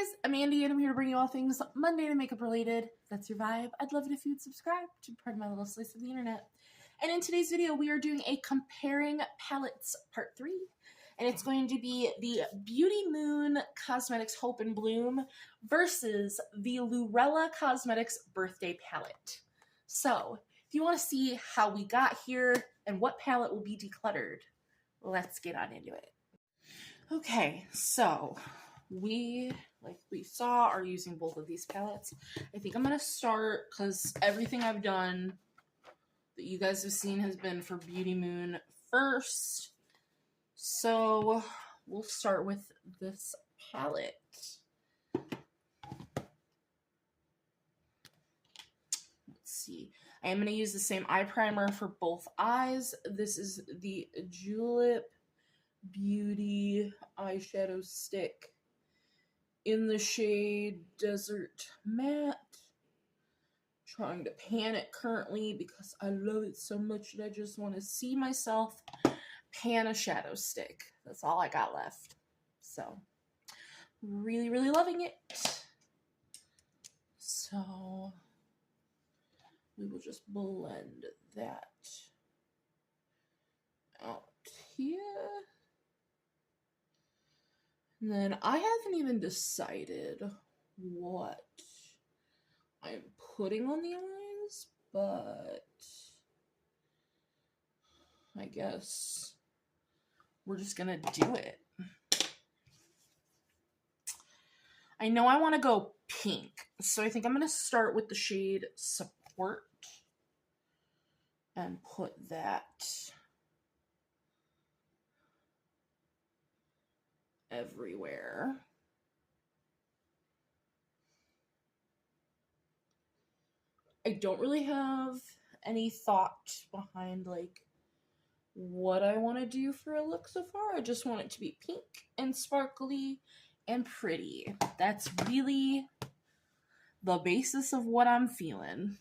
guys, I'm Andy and I'm here to bring you all things Monday to makeup related. If that's your vibe, I'd love it if you'd subscribe to part of my little slice of the internet. And in today's video, we are doing a comparing palettes part 3. And it's going to be the Beautymoon Cosmetics Hope and Bloom versus the Lurella Cosmetics Birthday palette. So, if you want to see how we got here and what palette will be decluttered, let's get on into it. Okay, so we, like we saw, are using both of these palettes. I think I'm going to start, because everything I've done that you guys have seen has been for Beautymoon first. So we'll start with this palette. Let's see. I am going to use the same eye primer for both eyes. This is the Julep Beauty eyeshadow stick in the shade Desert Matte. Trying to pan it currently because I love it so much that I just want to see myself pan a shadow stick. That's all I got left. So, really, really loving it. So, we will just blend that out here. And then I haven't even decided what I'm putting on the eyes, but I guess we're just gonna do it. I know I want to go pink, so I think I'm gonna start with the shade Support and put that everywhere. I don't really have any thought behind like what I want to do for a look so far. I just want it to be pink and sparkly and pretty. That's really the basis of what I'm feeling.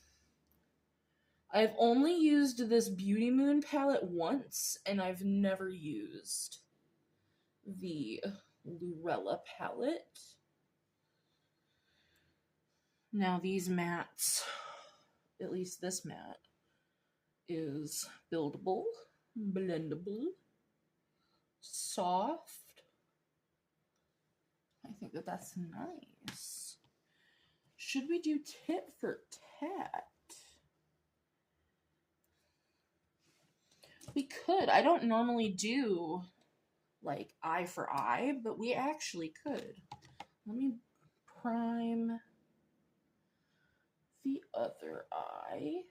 I've only used this Beautymoon palette once, and I've never used the Lurella palette. Now these mattes, at least this matte, is buildable, blendable, soft. I think that that's nice. Should we do tit for tat? We could. I don't normally do like eye for eye, but we actually could. Let me prime the other eye.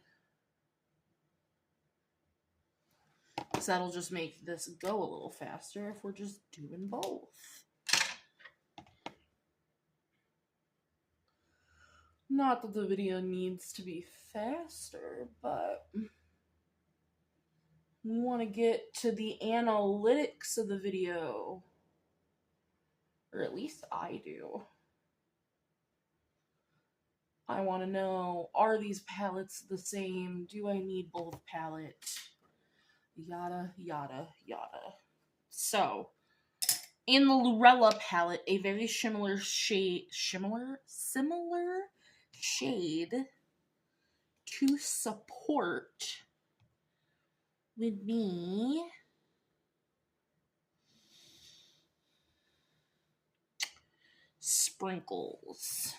Because that'll just make this go a little faster if we're just doing both. Not that the video needs to be faster, but we want to get to the analytics of the video. Or at least I do. I want to know, are these palettes the same? Do I need both palettes? Yada, yada, yada. So, in the Lurella palette, a very similar shade to Support would be Sprinkles.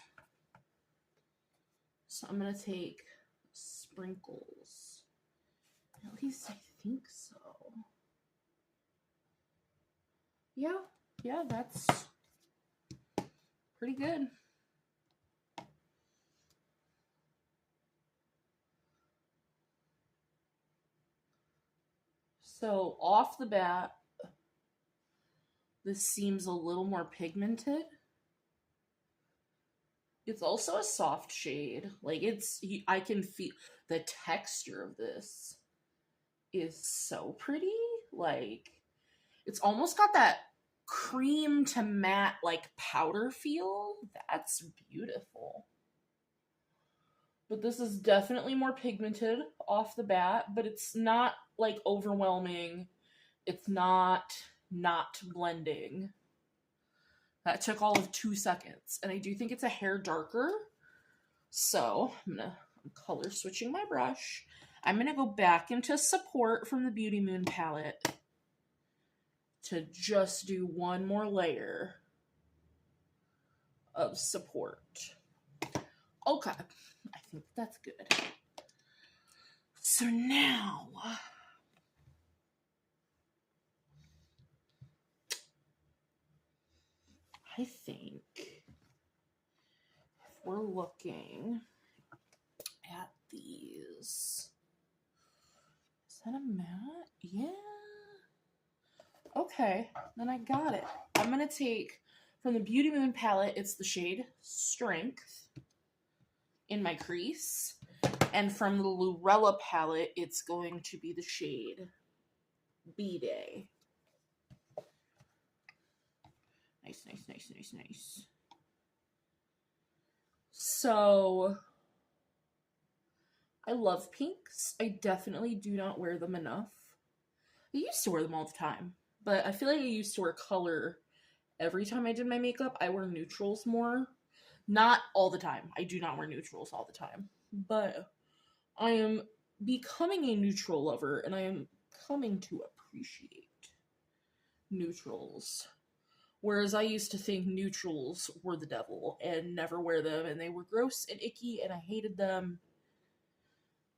So I'm going to take Sprinkles. At least I think so. Yeah, that's pretty good. So off the bat, this seems a little more pigmented. It's also a soft shade. Like I can feel the texture of this is so pretty. Like it's almost got that cream to matte like powder feel. That's beautiful. But this is definitely more pigmented off the bat, but it's not like overwhelming. It's not blending. That took all of 2 seconds. And I do think it's a hair darker. So I'm color switching my brush. I'm going to go back into Support from the Beautymoon palette to just do one more layer of Support. Okay, I think that's good. So now, I think if we're looking at these, is that a matte? Yeah. Okay, then I got it. I'm going to take from the Beautymoon palette, it's the shade Strength in my crease. And from the Lurella palette, it's going to be the shade B-Day. Nice, nice, nice, nice, nice. So, I love pinks. I definitely do not wear them enough. I used to wear them all the time, but I feel like I used to wear color every time I did my makeup. I wear neutrals more. Not all the time. I do not wear neutrals all the time. But I am becoming a neutral lover, and I am coming to appreciate neutrals. Whereas I used to think neutrals were the devil and never wear them, and they were gross and icky, and I hated them,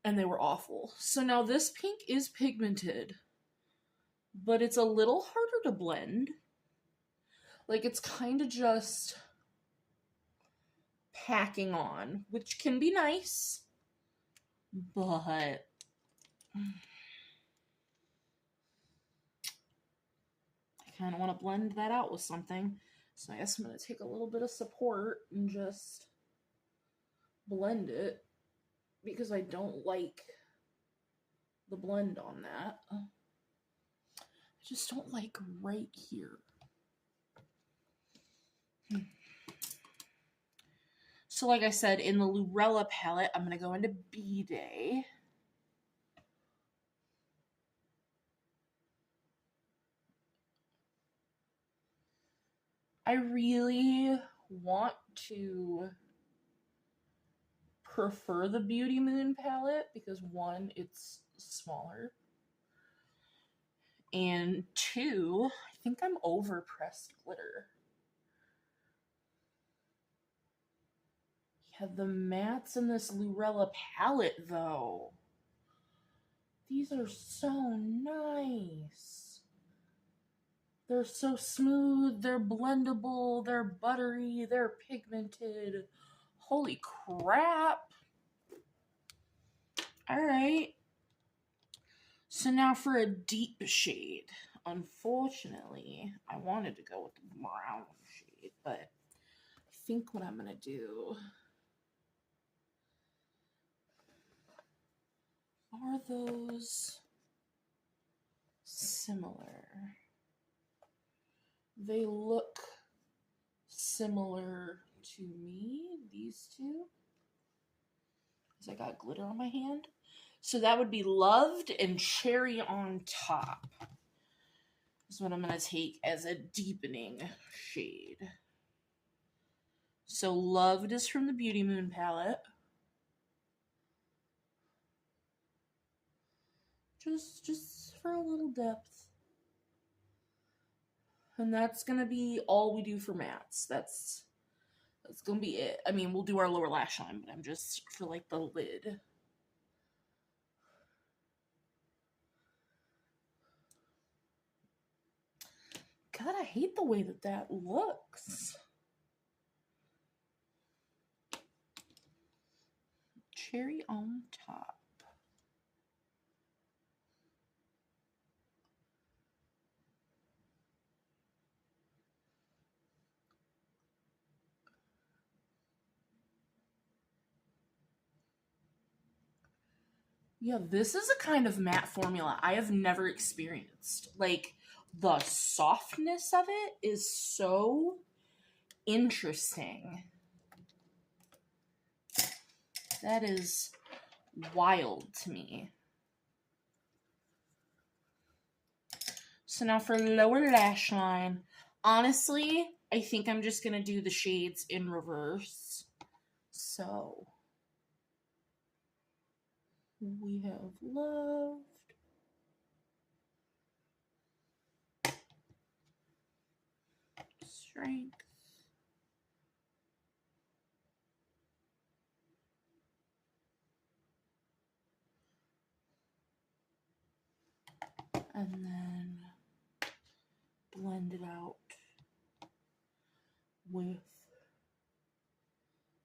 and they were awful. So now this pink is pigmented, but it's a little harder to blend. Like, it's kind of just packing on, which can be nice, but I kind of want to blend that out with something. So I guess I'm going to take a little bit of Support and just blend it, because I don't like the blend on that. I just don't like right here. So like I said, in the Lurella palette, I'm going to go into B-Day. I really want to prefer the Beautymoon palette because, one, it's smaller, and two, I think I'm over pressed glitter. Yeah, the mattes in this Lurella palette, though, these are so nice. They're so smooth, they're blendable, they're buttery, they're pigmented. Holy crap. Alright. So now for a deep shade. Unfortunately, I wanted to go with the brown shade, but I think what I'm going to do are those similar. They look similar to me, these two, because I got glitter on my hand. So that would be Loved and Cherry on Top. Is what I'm going to take as a deepening shade. So Loved is from the Beautymoon palette. Just for a little depth. And that's going to be all we do for mattes. That's going to be it. I mean, we'll do our lower lash line, but I'm just for like the lid. God, I hate the way that looks. Cherry on Top. Yeah, this is a kind of matte formula I have never experienced. Like, the softness of it is so interesting. That is wild to me. So now for lower lash line, honestly, I think I'm just going to do the shades in reverse. So we have Loved, Strength, and then blend it out with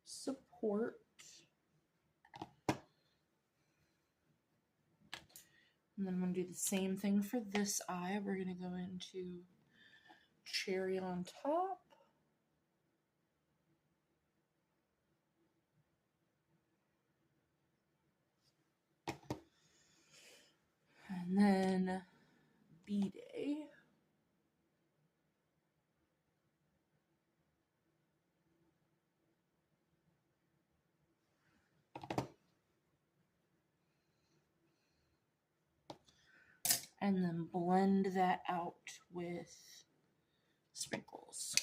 Support. And then I'm going to do the same thing for this eye. We're going to go into Cherry on top. And then B-Day. And then blend that out with Sprinkles.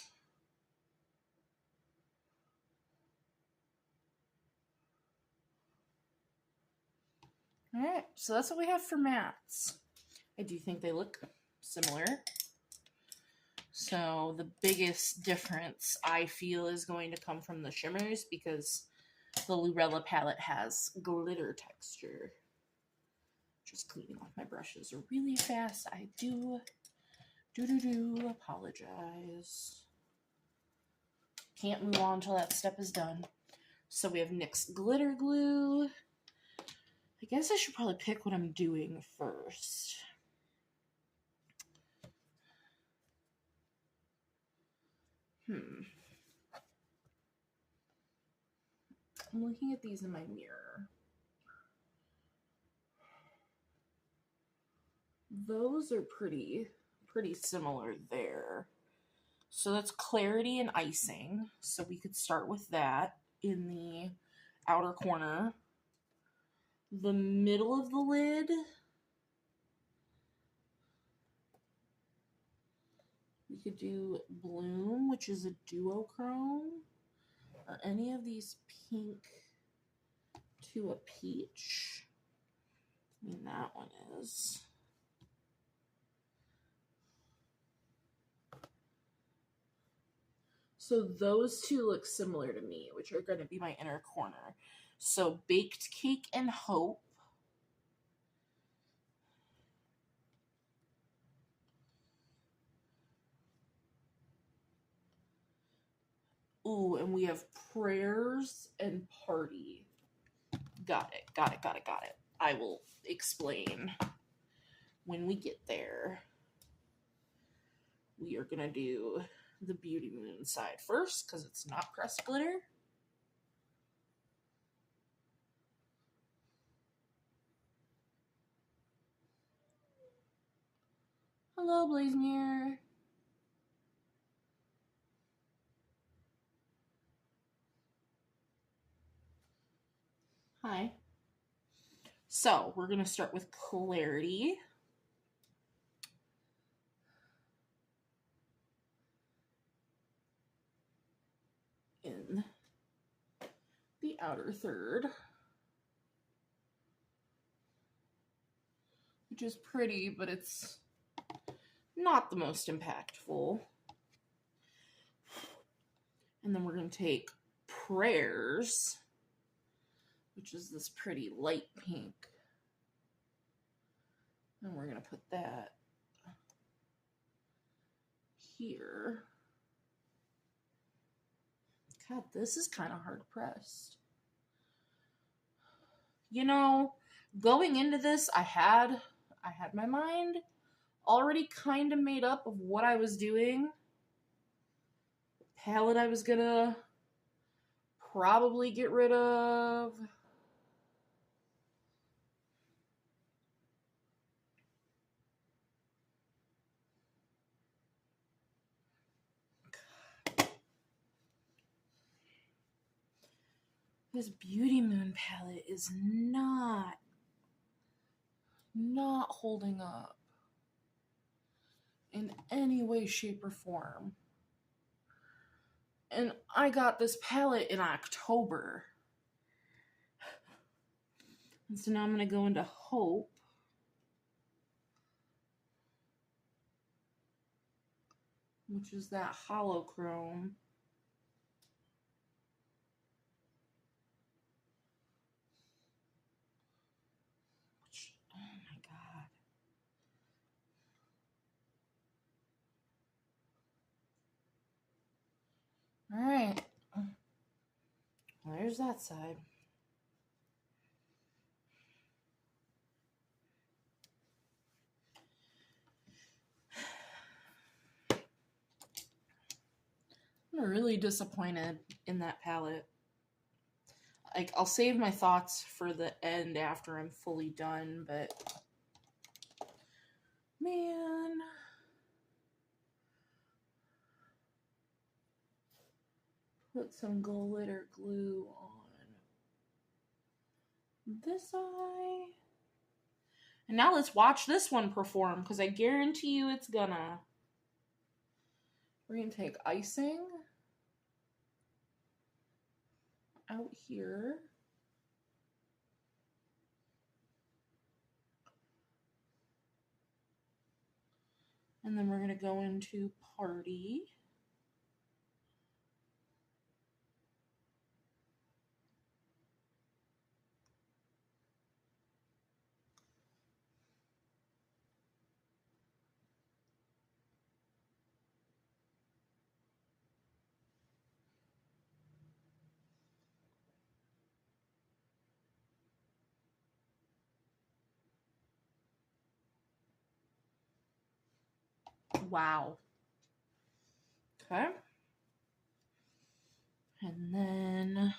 All right, so that's what we have for mattes. I do think they look similar. So the biggest difference I feel is going to come from the shimmers because the Lurella palette has glitter texture. Just cleaning off my brushes really fast. I do apologize. Can't move on until that step is done. So we have NYX glitter glue. I guess I should probably pick what I'm doing first. I'm looking at these in my mirror. Those are pretty similar there. So that's Clarity and Icing. So we could start with that in the outer corner. The middle of the lid, we could do Bloom, which is a duochrome, or any of these pink to a peach. I mean, that one is. So those two look similar to me, which are going to be my inner corner. So Baked Cake and Hope. Ooh, and we have Prayers and Party. Got it. I will explain when we get there. We are going to do the Beautymoon side first because it's not pressed glitter. Hello, Blazemere. Hi. So we're going to start with Clarity. In the outer third. Which is pretty, but it's not the most impactful. And then we're going to take Prayers, which is this pretty light pink. And we're going to put that here. God, this is kind of hard pressed. You know, going into this, I had my mind already kind of made up of what I was doing. Palette I was gonna probably get rid of. This Beautymoon palette is not holding up in any way, shape, or form. And I got this palette in October. And so now I'm going to go into Hope. Which is that holochrome. Which, oh my God. All right. Well, there's that side. I'm really disappointed in that palette. Like, I'll save my thoughts for the end after I'm fully done, but man. Put some glitter glue on this eye. And now let's watch this one perform, because I guarantee you it's gonna. We're gonna take icing out here. And then we're gonna go into Party. Wow. Okay. And then,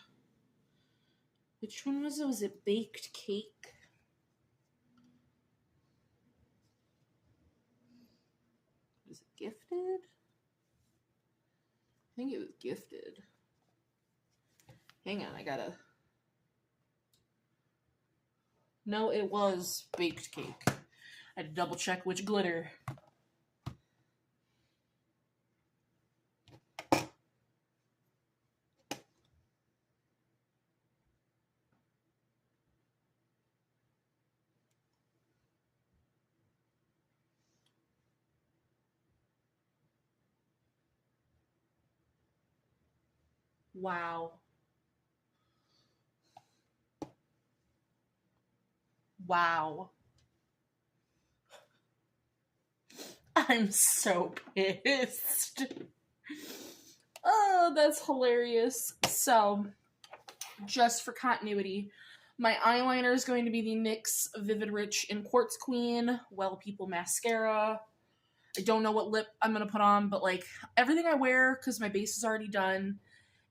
which one was it? Was it Baked Cake? Was it Gifted? I think it was Gifted. Hang on, I gotta. No, it was Baked Cake. I had to double check which glitter. Wow. Wow. I'm so pissed. Oh, that's hilarious. So, just for continuity, my eyeliner is going to be the NYX Vivid Rich in Quartz Queen Well People Mascara. I don't know what lip I'm going to put on, but like everything I wear, because my base is already done,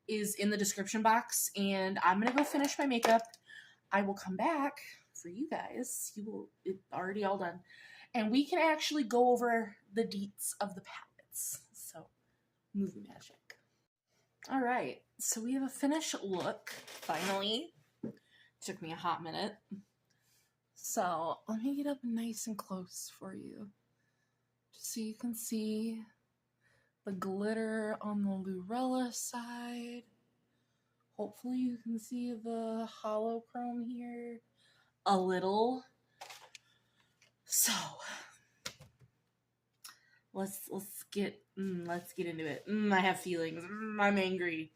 is in the description box. And I'm going to go finish my makeup. I will come back for you guys. It's already all done. And we can actually go over the deets of the palettes. So, movie magic. All right, so we have a finished look, finally. Took me a hot minute. So, let me get up nice and close for you. Just so you can see the glitter on the Lurella side. Hopefully you can see the holochrome here a little. So, let's get into it. I have feelings. I'm angry.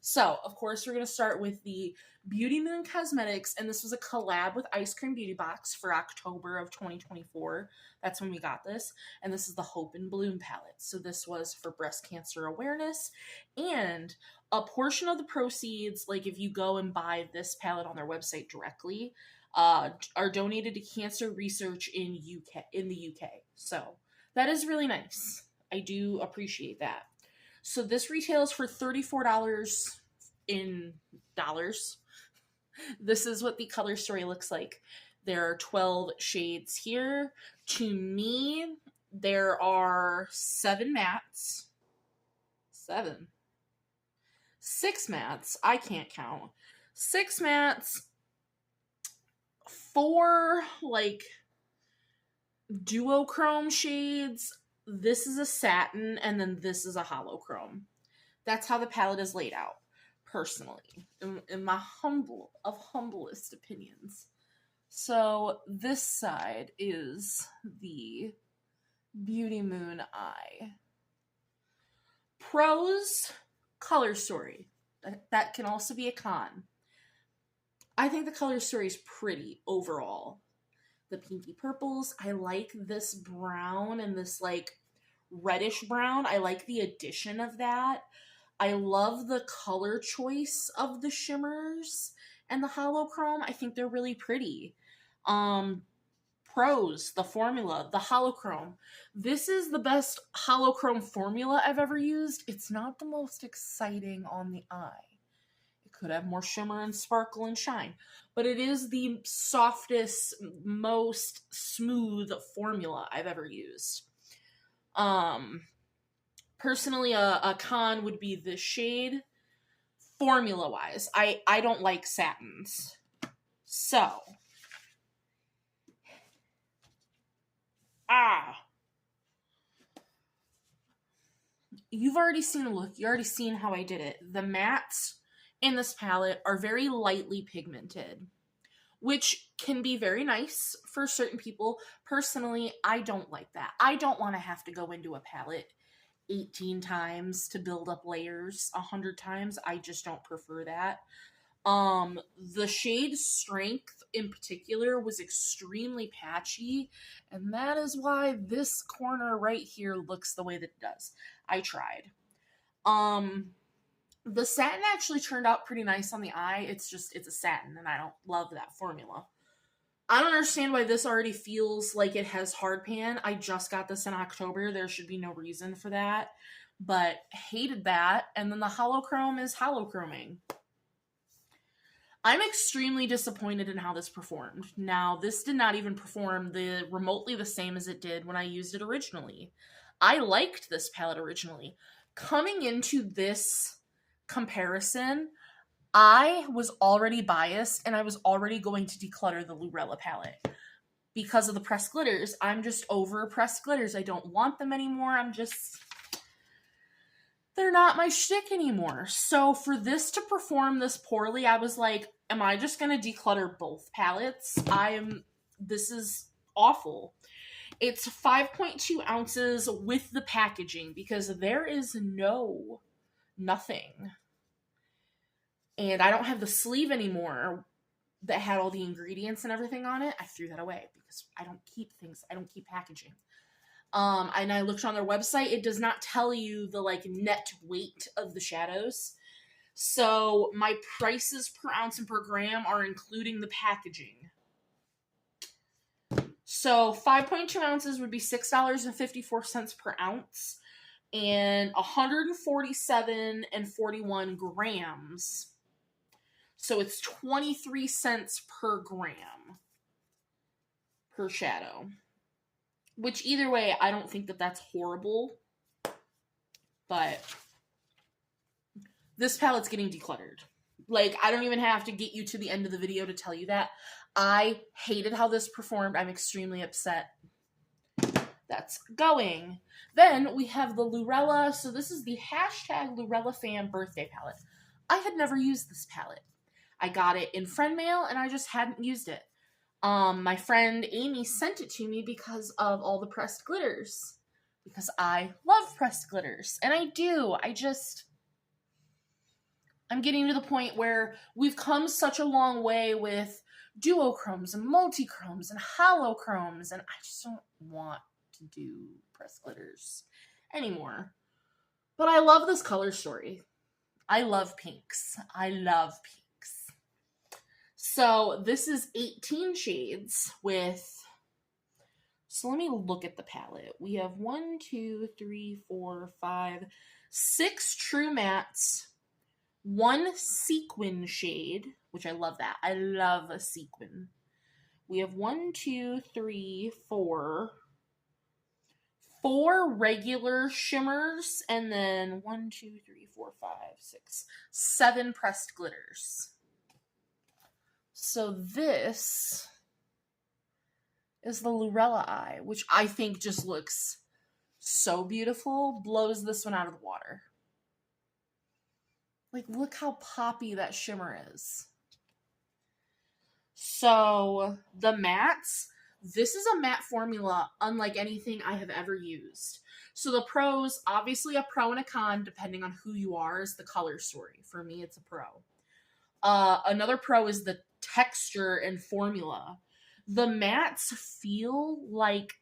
So, of course, we're going to start with the Beautymoon Cosmetics, and this was a collab with Eyescream Beauty Box for October of 2024. That's when we got this, and this is the Hope and Bloom palette. So this was for breast cancer awareness, and a portion of the proceeds, like if you go and buy this palette on their website directly, are donated to cancer research in the UK. So that is really nice. I do appreciate that. So this retails for $34 in dollars. This is what the color story looks like. There are 12 shades here. To me, there are 7 mattes. 7. 6 mattes. I can't count. 6 mattes. 4 like duochrome shades. This is a satin, and then this is a holochrome. That's how the palette is laid out, personally, in my humblest opinions. So this side is the Beautymoon eye. Pros, color story. That can also be a con. I think the color story is pretty overall. The pinky purples, I like this brown and this like reddish brown. I like the addition of that. I love the color choice of the shimmers and the holochrome. I think they're really pretty. Pros, the formula, the holochrome. This is the best holochrome formula I've ever used. It's not the most exciting on the eye. It could have more shimmer and sparkle and shine, but it is the softest, most smooth formula I've ever used. Personally, a con would be the shade. Formula-wise, I don't like satins. So, you've already seen the look. You already seen how I did it. The mattes in this palette are very lightly pigmented, which can be very nice for certain people. Personally, I don't like that. I don't want to have to go into a palette 18 times to build up layers 100 times. I just don't prefer that. The shade Strength in particular was extremely patchy, and that is why this corner right here looks the way that it does. I tried. The satin actually turned out pretty nice on the eye. It's a satin, and I don't love that formula. I don't understand why this already feels like it has hard pan. I just got this in October. There should be no reason for that, but hated that. And then the holochrome is holochroming. I'm extremely disappointed in how this performed. Now, this did not even perform remotely the same as it did when I used it originally. I liked this palette originally. Coming into this comparison, I was already biased, and I was already going to declutter the Lurella palette. Because of the pressed glitters, I'm just over pressed glitters. I don't want them anymore. They're not my shtick anymore. So for this to perform this poorly, I was like, am I just going to declutter both palettes? This is awful. It's 5.2 ounces with the packaging because there is nothing. And I don't have the sleeve anymore that had all the ingredients and everything on it. I threw that away because I don't keep things. I don't keep packaging. And I looked on their website. It does not tell you the net weight of the shadows. So my prices per ounce and per gram are including the packaging. So 5.2 ounces would be $6.54 per ounce, and 147.41 grams. So it's 23 cents per gram per shadow. Which either way, I don't think that that's horrible. But this palette's getting decluttered. I don't even have to get you to the end of the video to tell you that. I hated how this performed. I'm extremely upset. That's going. Then we have the Lurella. So this is the #Lurella Birthday palette. I had never used this palette. I got it in friend mail, and I just hadn't used it. My friend Amy sent it to me because of all the pressed glitters. Because I love pressed glitters. And I do. I'm getting to the point where we've come such a long way with duochromes and multichromes and holochromes, and I just don't want to do pressed glitters anymore. But I love this color story. I love pinks. So this is 18 shades with, so let me look at the palette. We have 6 true mattes, 1 sequin shade, which I love that. I love a sequin. We have 4 regular shimmers, and then 7 pressed glitters. So this is the Lurella eye, which I think just looks so beautiful. Blows this one out of the water. Like, look how poppy that shimmer is. So, the mattes, this is a matte formula unlike anything I have ever used. So the pros, obviously a pro and a con, depending on who you are, is the color story. For me, it's a pro. Another pro is the texture and formula. The mattes feel like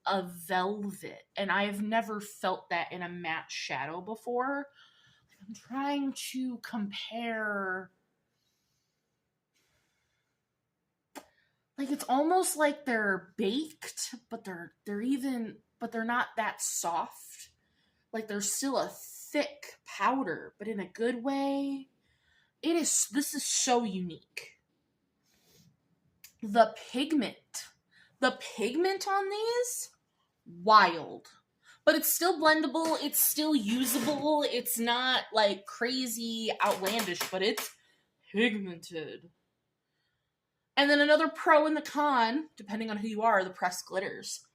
a velvet, and I've never felt that in a matte shadow before. I'm trying to compare. Like, it's almost like they're baked, but they're not that soft. Like, they're still a thick powder, but in a good way. This is so unique. The pigment on these, wild. But it's still blendable, it's still usable, it's not like crazy outlandish, but it's pigmented. And then another pro and the con, depending on who you are, the pressed glitters.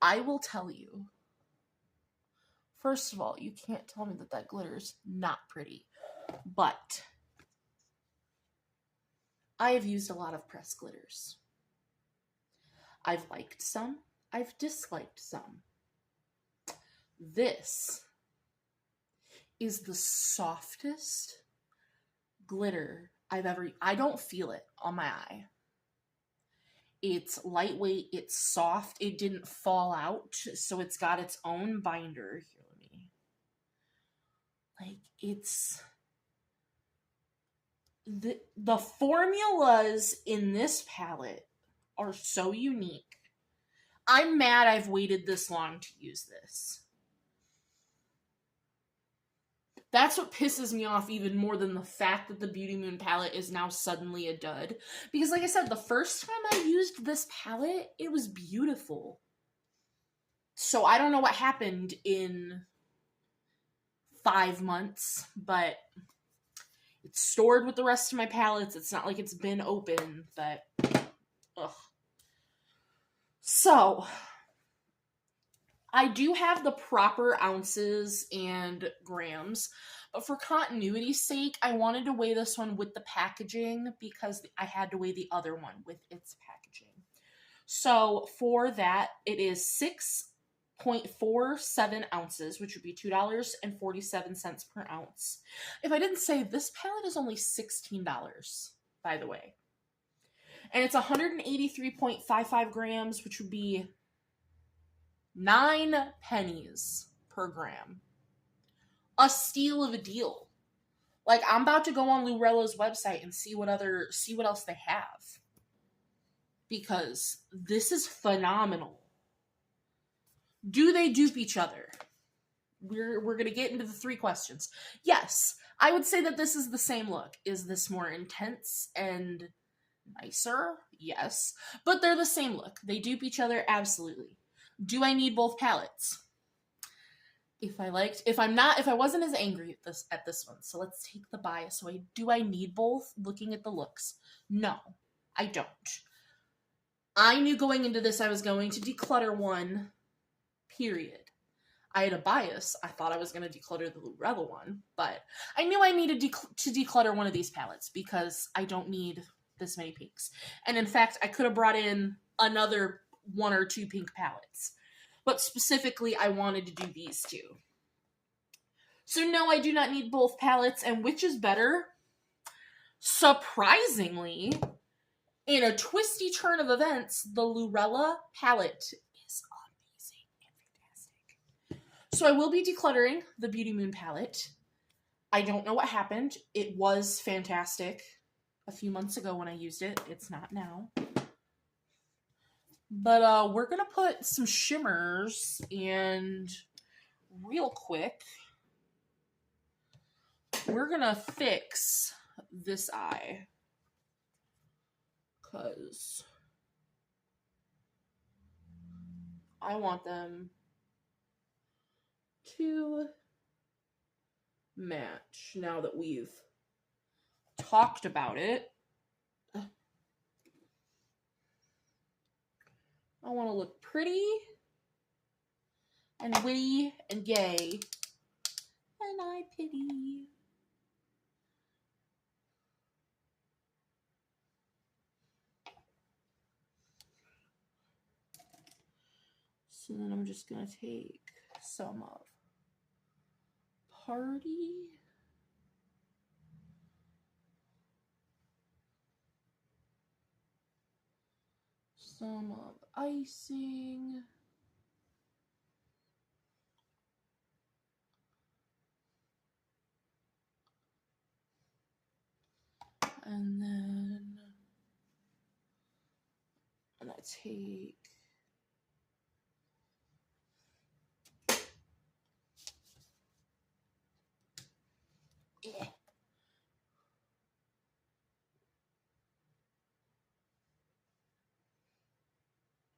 I will tell you. First of all, you can't tell me that glitter's not pretty. But I have used a lot of pressed glitters. I've liked some. I've disliked some. This is the softest glitter I've ever... I don't feel it on my eye. It's lightweight, it's soft, it didn't fall out, so it's got its own binder. Here, let me... Like, it's... The formulas in this palette are so unique. I'm mad I've waited this long to use this. That's what pisses me off even more than the fact that the Beautymoon palette is now suddenly a dud. Because like I said, the first time I used this palette, it was beautiful. So I don't know what happened in 5 months, but it's stored with the rest of my palettes. It's not like it's been open, but ugh. So I do have the proper ounces and grams, but for continuity's sake, I wanted to weigh this one with the packaging because I had to weigh the other one with its packaging. So for that, it is 6.47 ounces, which would be $2.47 per ounce. If I didn't say, this palette is only $16, by the way. And it's 183.55 grams, which would be 9 pennies per gram. A steal of a deal. Like, I'm about to go on Lurella's website and see what else they have. Because this is phenomenal. Do they dupe each other? We're going to get into the 3 questions. Yes, I would say that this is the same look. Is this more intense and nicer? Yes. But they're the same look. They dupe each other, absolutely. Do I need both palettes? If I wasn't as angry at this one, so let's take the bias away. Do I need both looking at the looks? No, I don't. I knew going into this I was going to declutter one, period. I had a bias. I thought I was going to declutter the Lurella one, but I knew I needed to declutter one of these palettes because I don't need this many pinks. And in fact, I could have brought in another 1 or 2 pink palettes. But specifically, I wanted to do these 2. So no, I do not need both palettes. And which is better? Surprisingly, in a twisty turn of events, the Lurella palette is amazing and fantastic. So I will be decluttering the Beautymoon palette. I don't know what happened. It was fantastic a few months ago when I used it. It's not now. But we're going to put some shimmers, and real quick, we're going to fix this eye. Because I want them to match now that we've talked about it. I want to look pretty and witty and gay. And I pity. So then I'm just going to take some of Party. Some of Icing. And then I'm going to take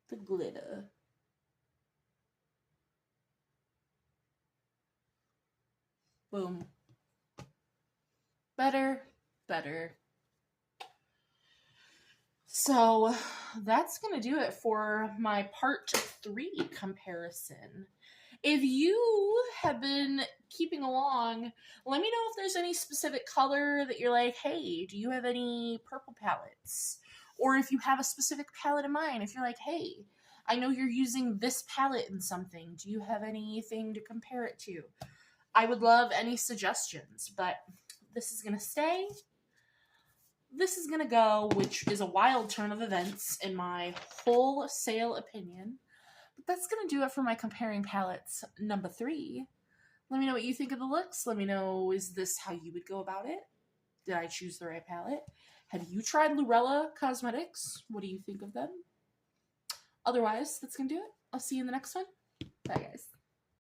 the glitter. Boom. Better, better. So that's going to do it for my part 3 comparison. If you have been keeping along, let me know if there's any specific color that you're like, hey, do you have any purple palettes? Or if you have a specific palette in mind, if you're like, hey, I know you're using this palette in something. Do you have anything to compare it to? I would love any suggestions, but this is going to stay. This is going to go, which is a wild turn of events in my wholesale opinion. But that's going to do it for my comparing palettes number 3. Let me know what you think of the looks. Let me know, is this how you would go about it? Did I choose the right palette? Have you tried Lurella Cosmetics? What do you think of them? Otherwise, that's going to do it. I'll see you in the next one. Bye, guys.